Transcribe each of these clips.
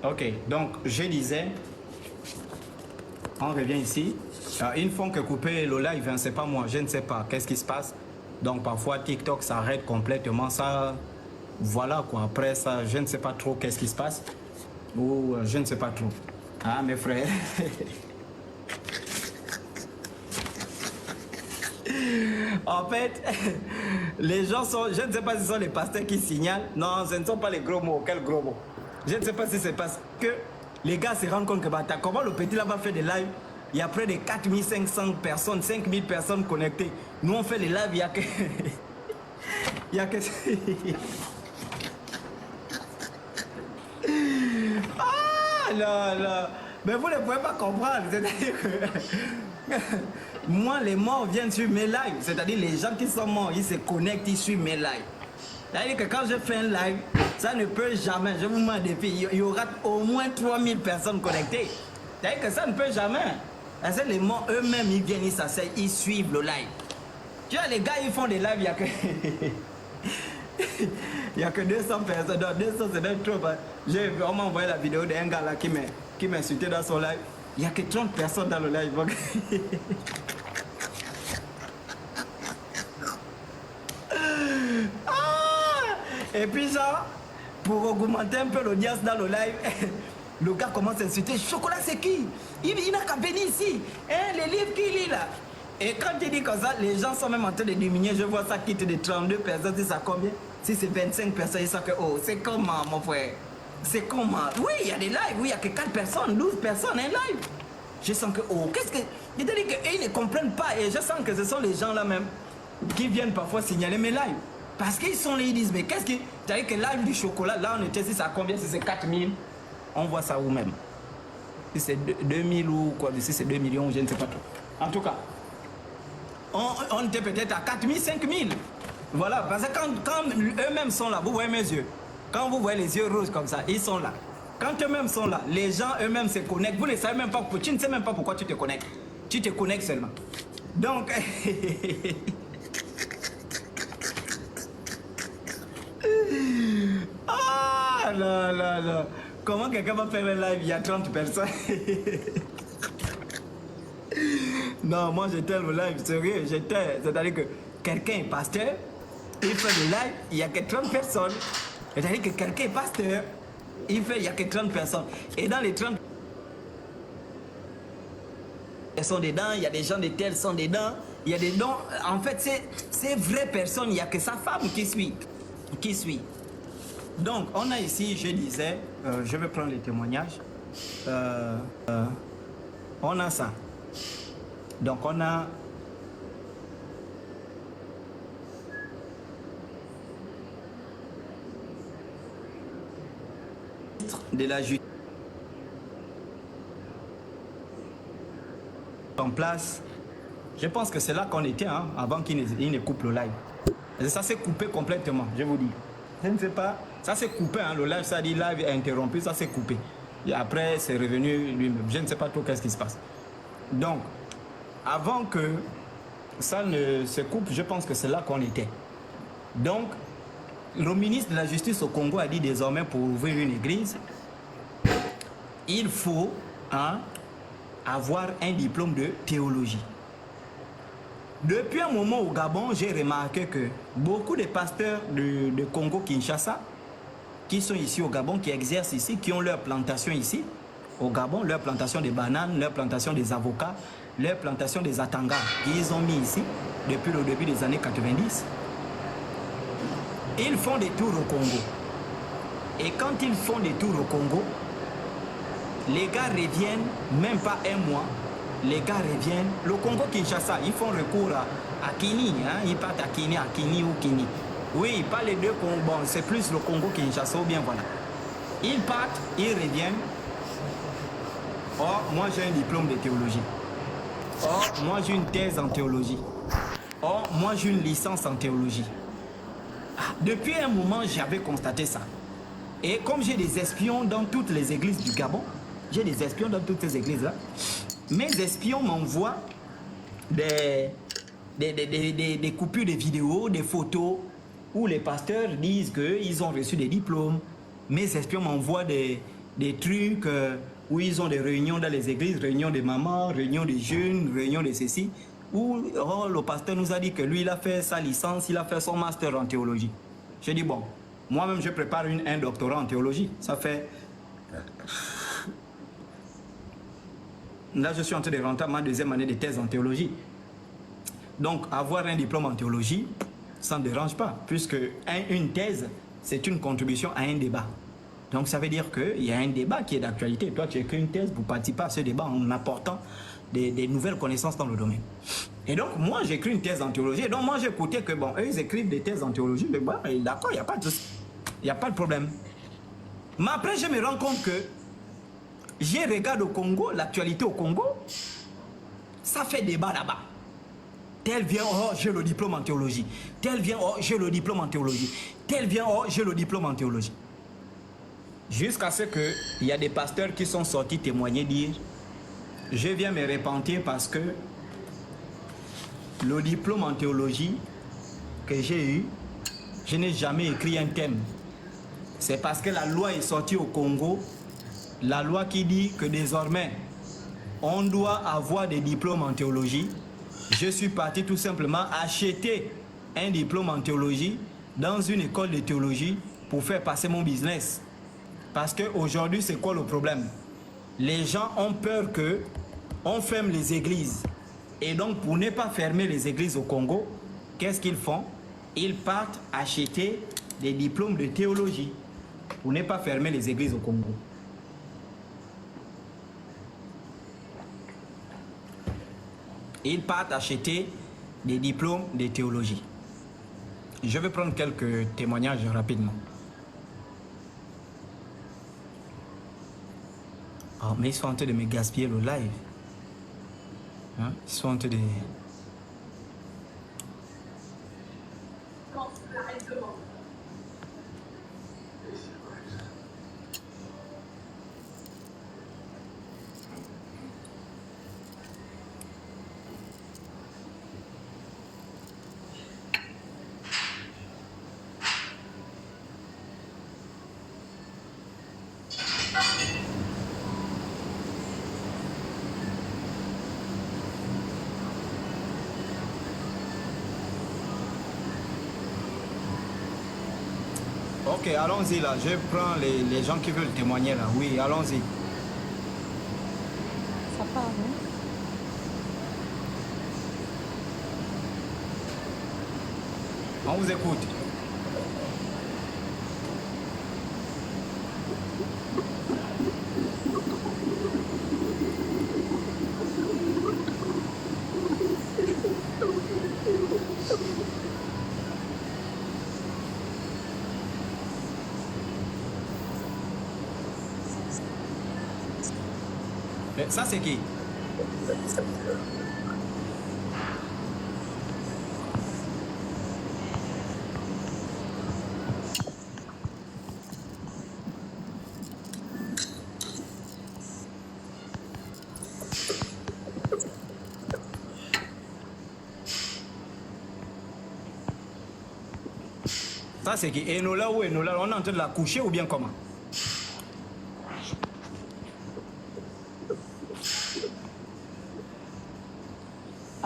Ok, donc je disais, on revient ici. Une fois que coupé le live, hein, c'est pas moi, je ne sais pas qu'est-ce qui se passe. Donc parfois TikTok s'arrête complètement, ça, voilà quoi. Après ça, je ne sais pas trop qu'est-ce qui se passe. Ou je ne sais pas trop. Ah mes frères. En fait, les gens sont, je ne sais pas si ce sont les pasteurs qui signalent. Non, ce ne sont pas les gros mots. Quels gros mots? Je ne sais pas si c'est parce que les gars se rendent compte que bah, comment le petit là-bas fait des lives. Il y a près de 4500 personnes, 5000 personnes connectées. Nous on fait les lives, il y a que... il y a que... Ah là là. Mais vous ne pouvez pas comprendre. C'est-à-dire que... Moi, les morts viennent sur mes lives. C'est-à-dire les gens qui sont morts, ils se connectent, ils suivent mes lives. C'est-à-dire que quand je fais un live, ça ne peut jamais, je vous mets un défi, il y aura au moins 3000 personnes connectées. C'est-à-dire que ça ne peut jamais. Parce que les morts eux-mêmes, ils viennent, ils s'asseyent, ils suivent le live. Tu vois, les gars, ils font des lives, il n'y a que... il n'y a que 200 personnes. Non, 200, c'est même trop. J'ai vraiment envoyé la vidéo d'un gars là qui m'insultait dans son live. Il n'y a que 30 personnes dans le live. Et puis ça, pour augmenter un peu l'audience dans le live, le gars commence à insulter. Chocolat, c'est qui? Il n'a qu'à venir ici. Hein, les livres qu'il lit là. Et quand il dit comme ça, les gens sont même en train de diminuer. Je vois ça quitte de 32 personnes. C'est ça combien? Si c'est 25 personnes, ils savent que, oh, c'est comment, mon frère? C'est comment? Oui, il y a des lives. Oui, il n'y a que 4 personnes, 12 personnes, un live. Je sens que, oh, qu'est-ce que... C'est-à-dire qu'ils ne comprennent pas. Et je sens que ce sont les gens là même qui viennent parfois signaler mes lives. Parce qu'ils sont là, ils disent, mais qu'est-ce que... C'est-à-dire que live du chocolat, là, on était, si ça combien? Si c'est 4000, on voit ça où même? Si c'est 2000 ou quoi, si c'est 2 millions, je ne sais pas trop. En tout cas, on était peut-être à 4000, 5000. Voilà, parce que quand eux-mêmes sont là, vous voyez mes yeux. Quand vous voyez les yeux rouges comme ça, ils sont là. Quand eux-mêmes sont là, les gens eux-mêmes se connectent. Vous ne savez même pas, tu ne sais même pas pourquoi tu te connectes. Tu te connectes seulement. Donc... Ah là là là. Comment quelqu'un va faire un live, il y a 30 personnes? Non, moi j'étais le live, sérieux, c'est-à-dire que quelqu'un est pasteur, il fait le live, il n'y a que 30 personnes. C'est-à-dire que quelqu'un est pasteur, il n'y a que 30 personnes. Et dans les 30 elles sont dedans, il y a des gens de tels sont dedans, il y a des dons. En fait, c'est vraies personnes, il n'y a que sa femme qui suit. Donc, on a ici, je disais, je vais prendre les témoignages. On a ça. Donc, on a... de la justice en place. Je pense que c'est là qu'on était, hein, avant qu'il ne coupe le live. Et ça s'est coupé complètement, je vous dis. Je ne sais pas, ça s'est coupé, hein, le live, ça dit live interrompu, ça s'est coupé. Et après, c'est revenu lui-même. Je ne sais pas trop qu'est-ce qui se passe. Donc, avant que ça ne se coupe, je pense que c'est là qu'on était. Donc, le ministre de la Justice au Congo a dit désormais pour ouvrir une église, il faut avoir un diplôme de théologie. Depuis un moment au Gabon, j'ai remarqué que beaucoup de pasteurs de Congo-Kinshasa, qui sont ici au Gabon, qui exercent ici, qui ont leur plantation ici, au Gabon, leur plantation de bananes, leur plantation des avocats, leur plantation des atangas, qu'ils ont mis ici depuis le début des années 90. Ils font des tours au Congo. Et quand ils font des tours au Congo, les gars reviennent, même pas un mois, les gars reviennent. Le Congo-Kinshasa, ils font recours à Kini, hein? Ils partent à Kini ou Kini. Oui, pas les deux Congos, bon, c'est plus le Congo-Kinshasa ou bien voilà. Ils partent, ils reviennent. Or, moi j'ai un diplôme de théologie. Or, moi j'ai une thèse en théologie. Or, moi j'ai une licence en théologie. Depuis un moment, j'avais constaté ça. Et comme j'ai des espions dans toutes les églises du Gabon, j'ai des espions dans toutes ces églises-là, mes espions m'envoient des coupures de vidéos, des photos, où les pasteurs disent qu'ils ont reçu des diplômes. Mes espions m'envoient des des trucs où ils ont des réunions dans les églises, réunions des mamans, réunions des jeunes, réunions de ceci, où le pasteur nous a dit que lui, il a fait sa licence, il a fait son master en théologie. J'ai dit, bon, moi-même, je prépare un doctorat en théologie. Ça fait... Là, je suis en train de rentrer ma deuxième année de thèse en théologie. Donc, avoir un diplôme en théologie, ça ne dérange pas, puisque une thèse, c'est une contribution à un débat. Donc, ça veut dire qu'il y a un débat qui est d'actualité. Toi, tu écris une thèse pour participer à ce débat en apportant des nouvelles connaissances dans le domaine. Et donc, moi, j'écris une thèse en théologie. Et donc, moi, j'ai écouté que, bon, eux, ils écrivent des thèses en théologie. Mais bon, d'accord, il n'y a pas de problème. Mais après, je me rends compte que je regarde au Congo, l'actualité au Congo, ça fait débat là-bas. Tel vient, oh, j'ai le diplôme en théologie. Tel vient, oh, j'ai le diplôme en théologie. Tel vient, oh, j'ai le diplôme en théologie. Jusqu'à ce qu'il y a des pasteurs qui sont sortis témoigner, dire, je viens me repentir parce que le diplôme en théologie que j'ai eu, je n'ai jamais écrit un thème. C'est parce que la loi est sortie au Congo, la loi qui dit que désormais, on doit avoir des diplômes en théologie. Je suis parti tout simplement acheter un diplôme en théologie dans une école de théologie pour faire passer mon business. Parce qu'aujourd'hui, c'est quoi le problème? Les gens ont peur qu'on ferme les églises. Et donc, pour ne pas fermer les églises au Congo, qu'est-ce qu'ils font? Ils partent acheter des diplômes de théologie pour ne pas fermer les églises au Congo. Ils partent acheter des diplômes de théologie. Je vais prendre quelques témoignages rapidement. Oh, mais ils sont en train de me gaspiller le live. Hein? Ils sont en train de... Ok, allons-y là. Je prends les gens qui veulent témoigner là. Oui, allons-y. Ça part, hein? On vous écoute. Mais ça, c'est qui? Ça, c'est qui? Enola ou Enola? On est en train de la coucher ou bien comment?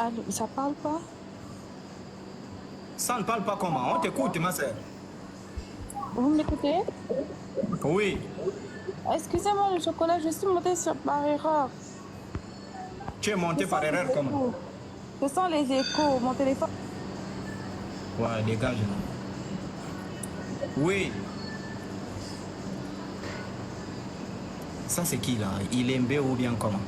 Ah, ça parle pas? Ça ne parle pas comment? On t'écoute, ma soeur. Vous m'écoutez? Oui. Excusez-moi, le chocolat, je suis montée par erreur. Tu es monté par erreur comment? Ce sont les échos, mon téléphone. Ouais, dégage. Oui. Ça, c'est qui là? Il est mbé ou bien comment?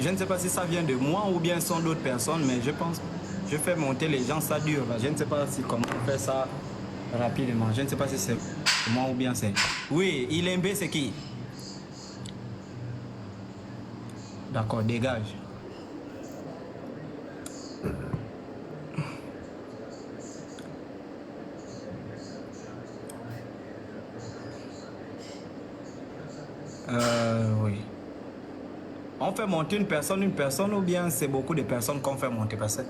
Je ne sais pas si ça vient de moi ou bien sont d'autres personnes, mais je pense, je fais monter les gens, ça dure. Là. Je ne sais pas si comment on fait ça rapidement. Je ne sais pas si c'est moi ou bien c'est... Oui, Ilembe, c'est qui? D'accord, dégage. Oui. On fait monter une personne ou bien c'est beaucoup de personnes qu'on fait monter parce que...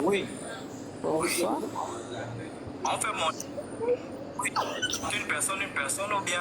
Oui. Bonsoir. On fait monter une personne ou bien...